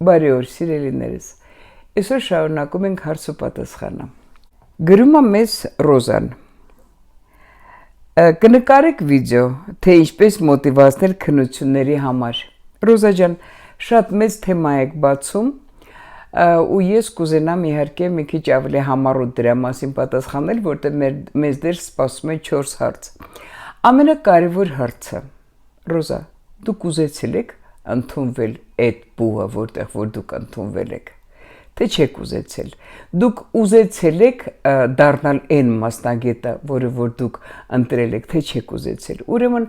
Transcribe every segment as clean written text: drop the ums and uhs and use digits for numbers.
Բարի օր, սիրելիներս։ Այսօր շարունակում ենք հարց ու պատասխանը։ Գրում է մեզ Ռոզան։ Կնկարեք վիդեո, թե ինչպես մոտիվացնել քննությունների համար։ Ռոզա ջան, շատ մեծ թեմա եք բացում, ու ես կուզենամ իհարկե մի քիչ ավելի համառոտ դրա մասին պատասխանել, որտեղ մեզ դեռ սպասում է 4 հարց։ Ամենակարևոր հարցը, Ռոզա, դուք ուզեցել եք ընդունվել այդ բուհը, որտեղ որ դուք ընդունվել եք, թե չեք ուզեցել։ Դուք ուզեցել եք դառնալ այն մասնագետը, որը որ դուք ընտրել եք, թե չեք ուզեցել։ Ուրեմն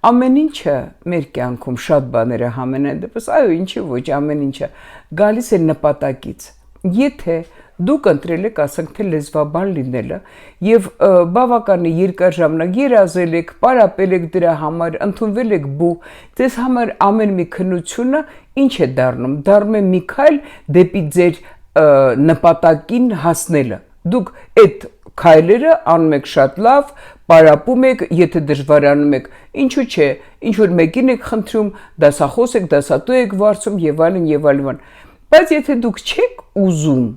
ամեն ինչը մեր կյանքում շատ բաները համենայն դեպս, այո, ինչի ոչ, ամեն ինչը գալիս է նպատակից։ Եթե դուք ընտրել եք, ասենք թե լեզվաբան լինելը եւ բավական երկար ժամանակ երազել եք, պարապել եք դրա համար, ընդունվել եք բու, ձեզ համար ամեն մի քննությունը ինչ է դառնում, դառնում է մի քայլ դեպի ձեր նպատակին հասնելը։ Դուք այդ քայլերը անում եք շատ լավ, պարապում եք, եթե դժվարանում եք, ինչու՞ չէ, ինչ որ մեկին եք խնդրում, դասախոս եք, դասատու եք վարձում եւ այլն եւ այլն։ Բայց եթե դուք չեք ուզում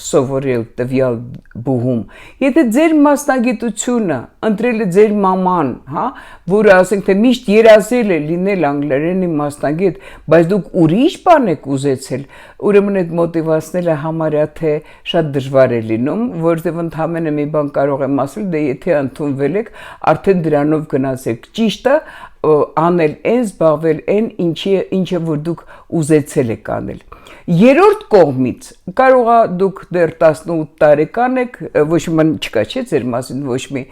սովորել տվյալ բուհում, եթե ձեր մասնագիտությունը ընտրել է ձեր մաման, հա, որը ասենք թե միշտ երազել է լինել անգլերենի մասնագետ, բայց դուք ուրիշ բան եք ուզեցել, ուրեմն այդ մոտիվացնելը համարյա թե շատ դժվար է լինում, որովհետև ընդհանրապես մի բան կարող եմ ասել, դե եթե ընդունվել եք, արդեն դրանով գնացեք։ Ճիշտ է անել այն, զբաղվել այն, ինչը որ դուք ուզեցել եք անել։ Երրորդ կողմից կարող է դուք դեռ 18 տարեկան եք, ոչ մի բան չկա, չէ՞, ձեր մասին ոչ մի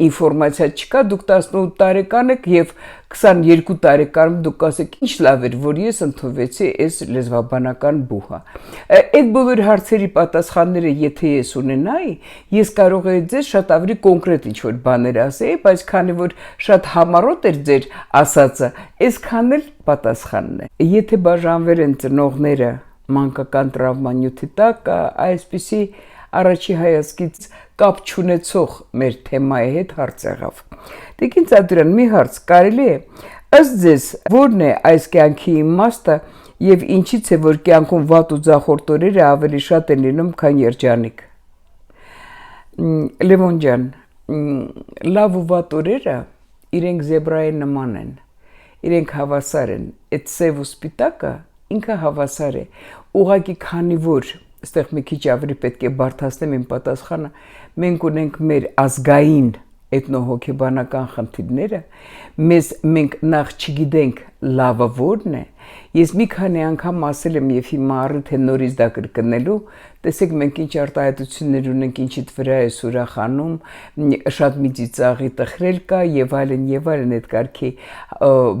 ինֆորմացիա չկա, դուք 18 տարեկան եք եւ 22 տարեկանում դուք ասեք, ինչ լավ էր, որ ես ընդունվեցի այս լեզվաբանական բուհը։ Այդ բոլոր հարցերի պատասխանները եթե ես ունենայի, ես կարող էի ձեզ շատ ավելի կոնկրետ ինչ-որ բաներ ասեի, բայց քանի որ շատ համառոտ էր ձեր ասածը, այսքան էլ պատասխանն է։ Եթե բաժանվել են ծնողները մանկական տրավմանյութի տակ, այսպիսի առաջի հայացքից կապ չունեցող մեր թեմայի հետ հարց եղավ։ Տիկին Ծադուրյան, մի հարց կարելի է, ըստ ձեզ, ո՞րն է այս կյանքի իմաստը եւ ինչից է որ կյանքում վատ ու ձախորդ օրերը ավելի շատ են լինում, քան երջանիկ։ Լևոն ջան, լավ ու վատ օրերը իրենք զեբրայի նման են, իրենք հավասար են, այդ սև ու սպիտակը ինքը հավասար է, ուղղակի քանի որ այստեղ մի քիչ ավելի պետք է բարդացնեմ իմ պատասխանը, մենք ունենք մեր ազգային էթնոհոգեբանական խնդիրները, մենք նախ չգիտենք լավը որն է, ես մի քանի անգամ ասել եմ եւ հիմա առիթ է նորից դա կրկնելու, տեսեք մենք ինչ արտահայտություններ ունենք, ինչիդ վրա է ուրախանում, շատ մի ծիծաղի տխրել կա եւ այլն այդ կարգի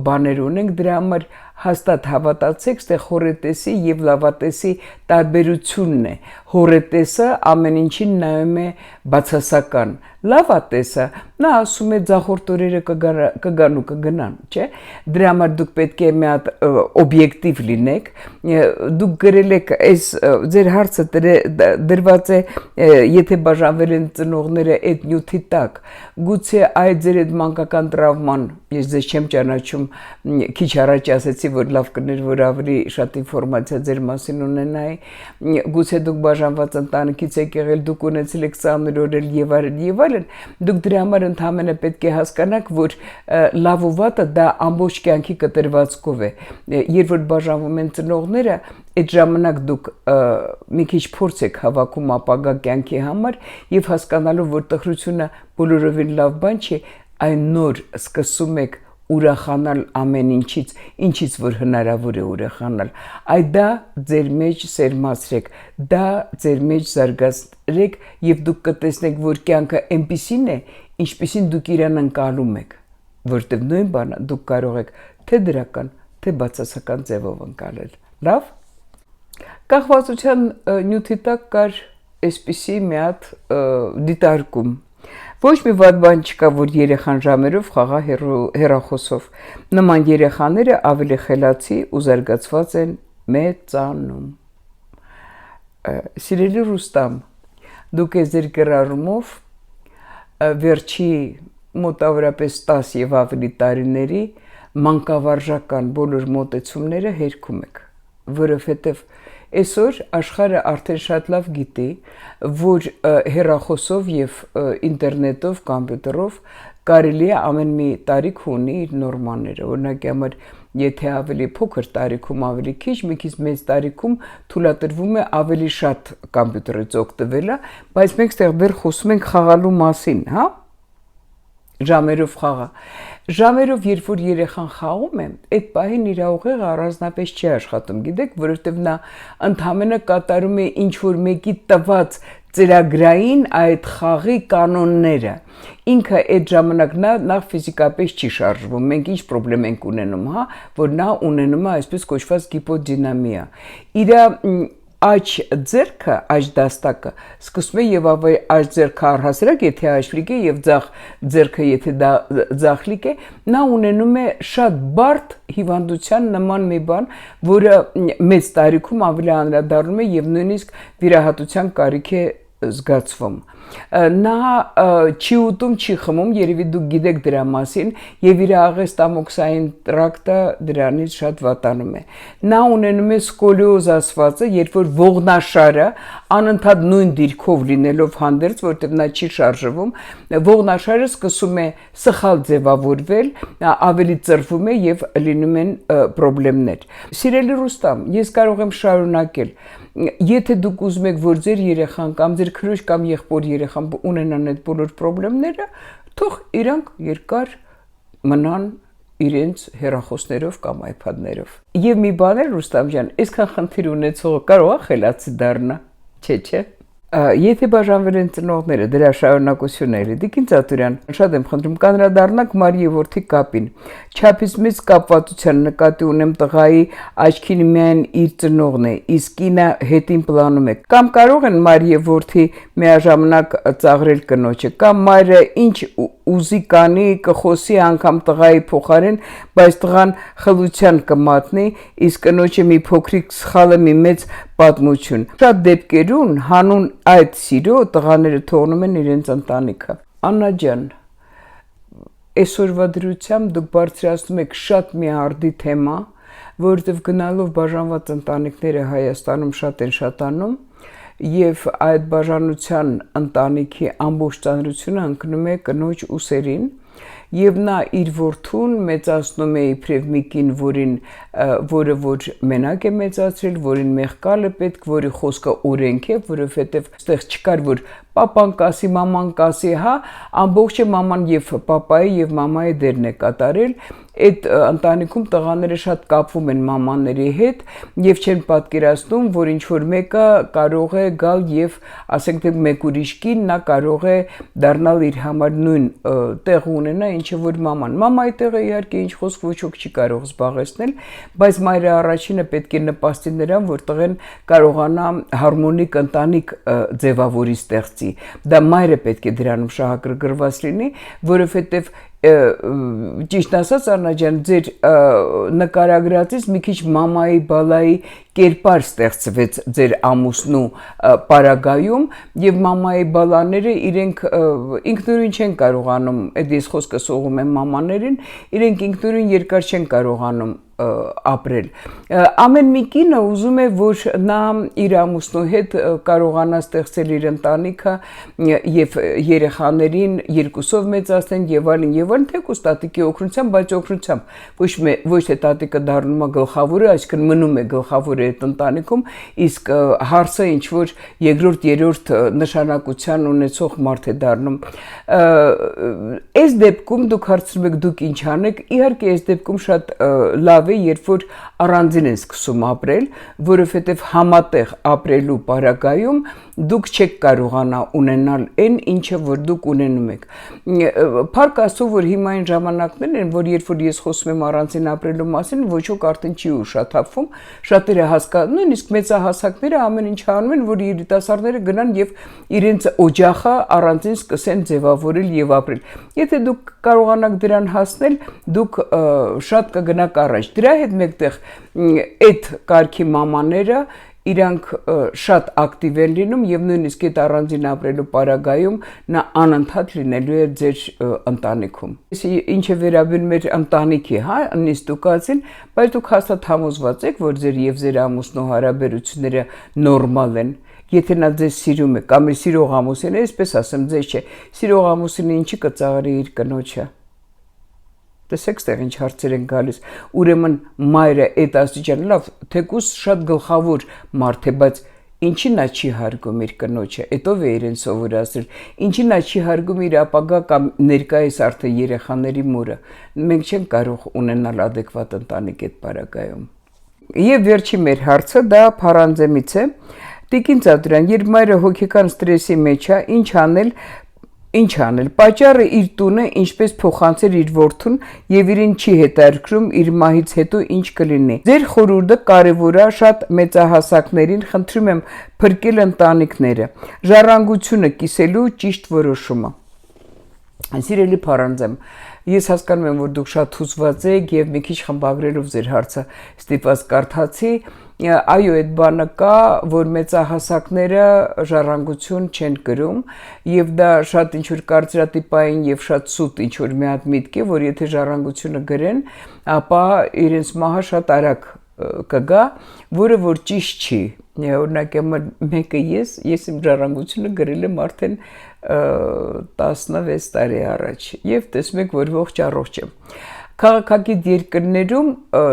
բաներ ունենք, դրա համար հաստատ հավատացեք, ստեղ հորետեսի եւ լավատեսի տարբերությունն է։ Հորետեսը ամեն ինչին նայում է բացասական, լավատեսը նա ասում է ձախորդ օրերը կգան ու կգնան, չէ՞։ Դրա համար դուք պետք է մի հատ օբյեկտիվ լինեք։ Դուք գրել եք այս ձեր հարցը դրված է, եթե բաժանվել են ծնողները այդ նյութի տակ, գուցե այդ ձեր այդ մանկական տրավման, ես ձեզ չեմ ճանաչում, քիչ առաջ ասեցի, որ լավ կներ, որ ավելի շատ ինֆորմացիա ձեր մասին ունենայի, գուցե դուք բաժանված ընտանիքից եք եղել, դուք ունեցել եք ծանր օրեր եւ այլն, դուք դրա համար ընդհանրապես պետք է հասկանաք, որ լավ ու վատը դա ամբողջ կյանքի կտրվածքով է։ Երբ որ բաժանվում են ծնողները, այդ ժամանակ դուք մի քիչ փորձ եք հավաքում ապագա կյանքի համար եւ հասկանալով, որ տխրությունը բոլորովին լավ բան չի, այն նոր սկսում եք ուրախանալ ամեն ինչից որ հնարավոր է ուրախանալ, այդ դա ձեր մեջ սերմացրեք, դա ձեր մեջ զարգացրեք եւ դուք կտեսնեք, որ կյանքը այնպիսին է, ինչպիսին դուք իրան ընկալում եք, որտեղ նույն բանը դուք կարող եք թե դրական, թե բացասական ձևով ընկալել։ Լավ։ Կախվածության նյութի տակ կար այսպիսի մի հատ դիտարկում։ Ոչ մի վատ բան չկա, որ երեխան ժամերով խաղա հեռախոսով։ Նման երեխաները ավելի խելացի ու զարգացված են մեծանում։ Սիրելի Ռուստամ, դուք ձեր գրառումով վերջի մոտավորապես 10 եւ ավելի տարիների մանկավարժական բոլոր մոտեցումները հերքում եք։ որովհետև այսօր աշխարհը արդեն շատ լավ գիտի, որ հեռախոսով եւ ինտերնետով, կոմպյուտերով կարելի է ամեն մի տարիք ունի իր նորմաները, օրինակի համար եթե ավելի փոքր տարիքում ավելի քիչ, մի քիչ մեծ տարիքում թույլատրվում է ավելի շատ կոմպյուտերից օգտվելը, բայց մենք ստեղ դեռ խոսում ենք խաղալու մասին, հա? Ժամերով խաղա։ Ժամերով երբ որ երեխան խաղում է, այդ պահին իր ուղեղը առանձնապես չի աշխատում, գիտեք, որովհետև նա ընդհանրապես կատարում է ինչ որ մեկի տված ծրագրային այդ խաղի կանոնները։ Ինքը այդ ժամանակ նախ ֆիզիկապես չի շարժվում։ Մենք ինչ խնդրեմ ենք ունենում, հա, որ նա ունենում է այսպես կոչված հիպոդինամիա։ Իր աջ ձեռքը, աջ դաստակը սկսում է եւ աջ ձեռքը առհասարակ եթե աշլիկ է եւ ձախ ձեռքը եթե դա ձախլիկ է, նա ունենում է շատ բարդ հիվանդության նման մի բան, որը մեծ տարիքում ավելի անդրադառնում է եւ նույնիսկ վիրահատության կարիք է զգացվում։ Նա չի ուտում, չի խմում, երևի դուք գիտեք դրա մասին, եւ իր աղեստամոքսային տրակտը դրանից շատ վատանում է։ Նա ունենում է սկոլիոզ ասվածը, երբ որ ողնաշարը անընդհատ նույն դիրքով լինելով հանդերձ, որտեղ նա չի շարժվում, ողնաշարը սկսում է սխալ ձևավորվել, ավելի ծրվում է եւ լինում են խնդիրներ։ Սիրելի Ռուստամ, ես կարող եմ շարունակել։ Եթե դուք ուզում եք, որ ձեր երեխան կամ ձեր քրոջ կամ եղբոր երեխան ունենան այդ բոլոր խնդիրները, թող իրանք երկար մնան իրենց հեռախոսներով կամ iPad-ներով։ Եվ մի բան է, Ռուստամ ջան, այսքան խնդիր ունեցողը կարող է խելացի դառնա, չէ՞։ Եթե բաժանվել են ծնողները, դրա շարունակությունն է, Տիկին Ծատուրյան, շատ եմ խնդրում կանրադառնաք Մարիի որդի կապին։ Չափից մեծ կապվածության նկատի ունեմ տղայի աչքին միայն իր ծնողն է, իսկ կինը հետին պլանում է։ Կամ կարող են Մարիի որդի միաժամանակ ծաղրել կնոջը, կամ մայրը ինչ ուզի կանի, կխոսի անգամ տղայի փոխարեն, բայց տղան խլության կմատնի, իսկ կնոջը մի փոքրիկ սխալը մի մեծ պատմություն։ Շատ դեպքերում հանուն այդ սիրո տղաները թողնում են իրենց ընտանիքը։ Աննա ջան, այսօրվա դրությամբ դուք բարձրացնում եք շատ մի արդի թեմա, որովհետև գնալով բաժանված ընտանիքները Հայաստանում շատ են շատանում, եւ այդ բաժանության ընտանիքի ամբողջ ծանրությունը ընկնում է կնոջ ուսերին, եւ նա իր որդուն մեծացնում է իբրև մի կին, որը որ մենակ է մեծացրել, որին մեղկալ է պետք, որի խոսքը օրենք է, որովհետեւ այստեղ չկար որ պապան կասի, մաման կասի, հա, ամբողջը մաման եւ պապայի եւ մամայի դերն է կատարել։ Այդ ընտանիքում տղաները շատ կապվում են մամաների հետ եւ չեն պատկերացնում, որ ինչ որ մեկը կարող է գալ եւ ասենք թե մեկ ուրիշ կին նա կարող է դառնալ իր համար նույն տեղ ունենա, ինչը որ մաման։ Մամայի տեղը իհարկե ինչ խոսք ոչ ոք չի կարող զբաղեցնել, բայց մայրը առաջինը պետք է նպաստի նրան, որ տղեն կարողանա հարմոնիկ ընտանիք ձևավորի ստեղծի։ Դա մայրը պետք է դրանում շահագրգռված լինի, որովհետև ճիշտ ասած Աննա ջան, ձեր նկարագրածից մի քիչ մամայի բալայի կերպար ստեղծվեց ձեր ամուսնու պարագայում եւ մամայի բալաները իրենք ինքնուրույն չեն կարողանում, այդ ես խոսքը սողում եմ մամաներին, իրենք ինքնուրույն երկար չեն կարողանում ապրել։ Ամեն մի կինը ուզում է, որ նա իր ամուսնու հետ կարողանա ստեղծել իր ընտանիքը եւ երեխաներին երկուսով մեծացնեն եւ այլն, թեկուզ տատիկի օգնությամբ, բայց օգնությամբ ոչ թե տատիկը դառնում է գլխավորը, այսինքն մնում է գլխավորը այդ ընտանիքում, իսկ հարցը ինչ որ երկրորդ, երրորդ նշանակության ունեցող մարդ է դառնում։ Այս դեպքում դուք հարցնում եք դուք ինչ անեք, իհարկե այս դեպքում շատ լավ է, երբ որ առանձին են սկսում ապրել, որովհետև համատեղ ապրելու պարագայում դուք չեք կարողանա ունենալ այն, ինչը որ դուք ունենում եք։ Փառք Աստծո, որ հիմա այն ժամանակներն են, որ երբ որ ես խոսում եմ առանձին ապրելու մասին, ոչ ոք արդեն չի ուշաթափվում, շատերը հասկանում, նույնիսկ մեծահասակները ամեն ինչ անում են, որ երիտասարդները գնան եւ իրենց օջախը առանձին սկսեն ձևավորել եւ ապրել։ Եթե դուք կարողանաք դրան հասնել, դուք շատ կգնաք առաջ։ Դրա հետ մեկտեղ այդ կարգի մամաները իրանք շատ ակտիվ են լինում եւ նույնիսկ այդ առանձին ապրելու պարագայում նա անընդհատ լինելու է ձեր ընտանիքում։ Ինչ է վերաբերում մեր ընտանիքի, հա, նիստուկածին, բայց դուք հաստատ համոզված եք, որ ձեր եւ ձեր ամուսնու հարաբերությունները նորմալ են։ Եթե նա ձեզ սիրում է, կամ սիրող ամուսին է, այսպես ասեմ, ձեզ չէ, սիրող ամուսինը ինչի կծաղրի իր կնոջը։ Տեսեք, ստեղ ինչ հարցեր են գալիս։ Ուրեմն մայրը այդ աստիճան լավ, թեկուզ շատ գլխավոր մարդ է, բայց ինչի նա չի հարգում իր կնոջը, այդով է իրեն սովորացրել, ինչի նա չի հարգում իր ապագա կամ ներկայիս արդեն երեխաների մորը։ Մենք չենք կարող ունենալ ադեկվատ ընտանիք այդ պարագայում։ Եվ վերջի մեր հարցը դա Փարանձեմից է։ Տիկին Ծադրյան, երբ մայրը հոգեկան ստրեսի մեջ է, ինչ անել։ Պատճառը իր տունը, ինչպես փոխանցել իր որդուն եւ իրեն չի հետաքրքրում իր մահից հետո ինչ կլինի։ Ձեր խորհուրդը կարեւոր է շատ մեծահասակներին, խնդրում եմ փրկել ընտանիքները։ Ժառանգությունը կիսելու ճիշտ որոշումը։ Սիրելի Փարանձեմ, ես հասկանում եմ, որ դուք շատ հուզված եք եւ մի քիչ խմբագրելով ձեր հարցը ստիպված կարդացի։ Այո, այդ բանը կա, որ մեծահասակները ժառանգություն չեն կրում եւ դա շատ ինչ որ կարծրատիպային եւ շատ սուտ ինչ որ մի հատ միտք է, որ եթե ժառանգությունը գրեն, ապա իրենց մահը շատ արագ կգա, որը որ ճիշտ չի։ Օրինակ մեկը ես իմ ժառանգությունը գրել եմ արդեն 16 տարի առաջ եւ տեսնում եք, որ ողջ առողջ եմ։ Քաղաքագիտ երկրներում,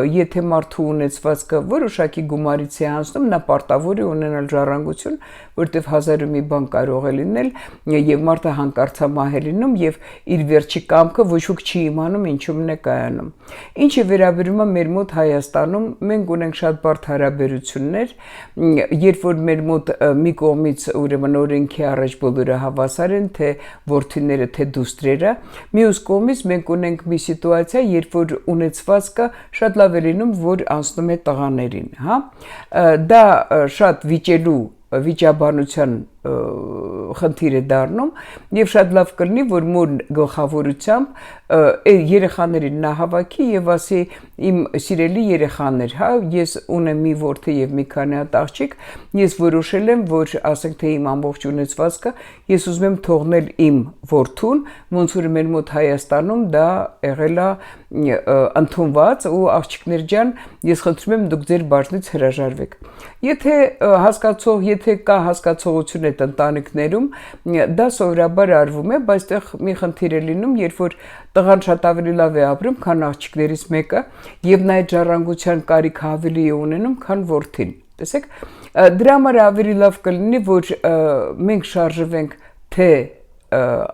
եթե մարդու ունեցվածքը որոշակի գումարից է անցնում, նա պարտավոր է ունենալ ժառանգություն, որտեղ հազար ու մի բան կարող է լինել եւ մարդը հանկարծամահ է լինում եւ իր վերջի կամքը ոչ ոք չի իմանում ինչումն է կայանում։ Ինչը վերաբերում է մեր մոտ Հայաստանում, մենք ունենք շատ բարդ հարաբերություններ, երբ որ մեր մոտ մի կողմից ուրեմն օրենքի առաջ բոլորը հավասար են, թե որդիները, թե դուստրերը, մյուս կողմից մենք ունենք մի սիտուացիա, երբ որ ունեցվածքը շատ լավ է լինում, որ անցնում է տղաներին, հա։ Դա շատ վիճաբանության խնդիր է դառնում եւ շատ լավ կլինի, որ մոր գլխավորությամբ երեխաներին նա հավաքի եւ ասի իմ սիրելի երեխաներ, հա, ես ունեմ մի որդի եւ մի քանի հատ աղջիկ, ես որոշել եմ, որ ասենք թե իմ ամբողջ ունեցվածքը ես ուզում եմ թողնել իմ որդուն, ոնց որ մեր մոտ Հայաստանում դա եղել է ընդունված ու աղջիկներ ջան, ես խնդրում եմ դուք ձեր բաժնից հրաժարվեք։ Եթե կա հասկացողություն այդ ընտանիքներում, դա սովորաբար արվում է, բայց այդտեղ մի խնդիր է լինում, երբ որ տղան շատ ավելի լավ է ապրում, քան աղջիկներից մեկը, եւ նա այդ ժառանգության կարիք ավելի է ունենում, քան որդին։ Տեսեք, դրա համար ավելի լավ կլինի, որ մենք շարժվենք թե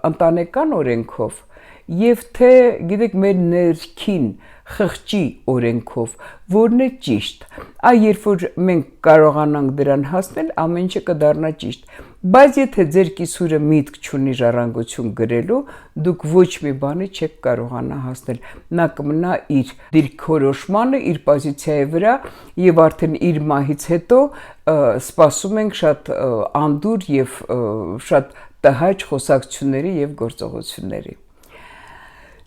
ընտանեկան օրենքով եւ թե, գիտեք, մեր ներքին խղճի օրենքով, որն է ճիշտ։ Երբ որ մենք կարողանանք դրան հասնել, ամեն ինչը կդառնա ճիշտ։ Բայց եթե ձեր կիսուրը միտք չունի ժառանգություն գրելու, դուք ոչ մի բանի չեք կարողանա հասնել։ Նա կմնա իր դիրքորոշմանը, իր պոզիցիայի վրա եւ արդեն իր մահից հետո սպասում ենք շատ անդուր եւ շատ տհաճ խոսակցությունների եւ գործողությունների։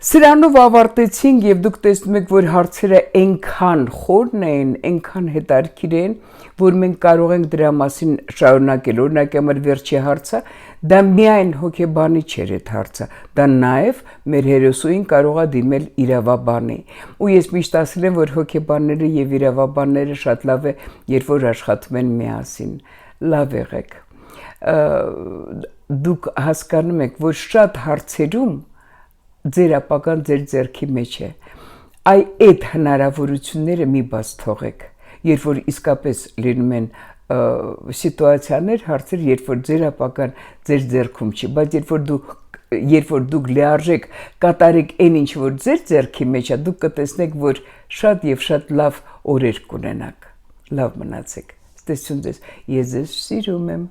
Սրանով ավարտեցինք եւ դուք տեսնում եք, որ հարցերը այնքան խորն են, այնքան հետաքրքիր են, որ մենք կարող ենք դրա մասին շարունակել։ Օրինակ, մեր վերջի հարցը դա միայն հոգեբանի չէր այդ հարցը, դա նաեւ մեր հերոսուին կարող է դիմել իրավաբանի։ Ու ես միշտ ասել եմ, որ հոգեբանները եւ իրավաբանները շատ լավ է, երբ որ աշխատում են միասին։ Լավ եղեք։ Դուք հասկանում եք, որ շատ հարցերում ձեր ապագան ձեր ձեռքի մեջ է։ Այդ հնարավորությունները մի բաց թողեք, երբ որ իսկապես լինում են սիտուացիաներ, հարցեր, երբ որ ձեր ապագան ձեր ձեռքում չի, բայց երբ որ դուք լիարժեք կատարեք այն ինչ որ ձեր ձեռքի մեջ է, դուք կտեսնեք, որ շատ եւ շատ լավ օրեր կունենաք։ Լավ մնացեք։ Ստեսություն ձեզ։ Ես ձեզ սիրում եմ։